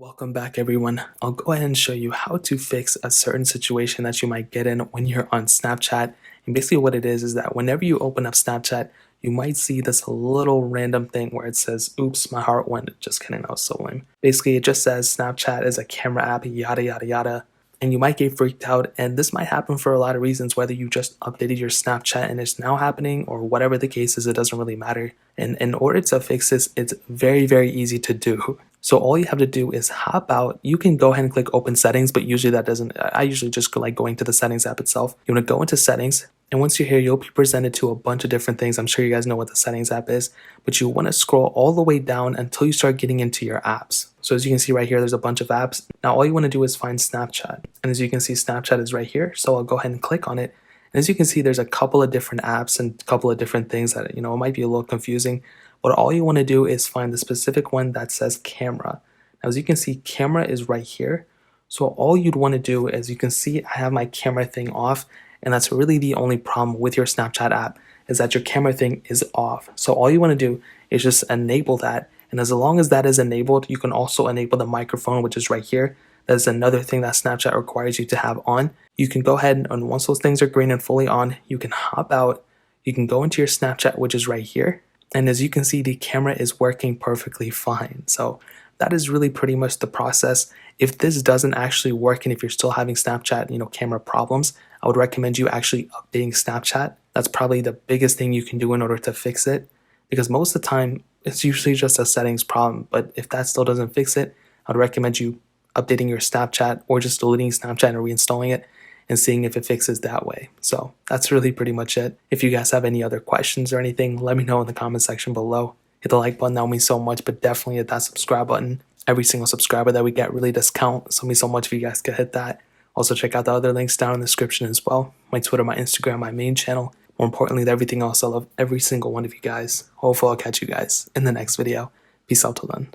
Welcome back, everyone. I'll go ahead and show you how to fix a certain situation that you might get in when you're on Snapchat. And basically what it is that whenever you open up Snapchat, you might see this little random thing where it says, oops, my heart went. Just kidding, that was so lame. Basically, it just says Snapchat is a camera app, yada, yada, yada. And you might get freaked out. And this might happen for a lot of reasons, whether you just updated your Snapchat and it's now happening or whatever the case is, it doesn't really matter. And in order to fix this, it's very, very easy to do. So all you have to do is hop out. You can go ahead and click open settings, but usually that doesn't, I usually just go like going to the settings app itself. You want to go into settings. And once you're here, you'll be presented to a bunch of different things. I'm sure you guys know what the settings app is, but you want to scroll all the way down until you start getting into your apps. So as you can see right here, there's a bunch of apps. Now all you want to do is find Snapchat. And as you can see, Snapchat is right here. So I'll go ahead and click on it. And as you can see, there's a couple of different apps and a couple of different things that, it might be a little confusing. But all you want to do is find the specific one that says camera. Now, as you can see, camera is right here. So all you'd want to do is you can see I have my camera thing off. And that's really the only problem with your Snapchat app is that your camera thing is off. So all you want to do is just enable that. And as long as that is enabled, you can also enable the microphone, which is right here. That's another thing that Snapchat requires you to have on. You can go ahead and once those things are green and fully on, you can hop out. You can go into your Snapchat, which is right here. And as you can see, the camera is working perfectly fine. So that is really pretty much the process. If this doesn't actually work and if you're still having Snapchat, camera problems, I would recommend you actually updating Snapchat. That's probably the biggest thing you can do in order to fix it, because most of the time it's usually just a settings problem. But if that still doesn't fix it, I'd recommend you updating your Snapchat or just deleting Snapchat and reinstalling it and seeing if it fixes that way. So that's really pretty much it. If you guys have any other questions or anything, let me know in the comment section below. Hit the like button, that would mean so much, but definitely hit that subscribe button. Every single subscriber that we get really does count, so it means so much if you guys could hit that. Also check out the other links down in the description as well. My Twitter, my Instagram, my main channel. More importantly than everything else, I love every single one of you guys. Hopefully I'll catch you guys in the next video. Peace out till then.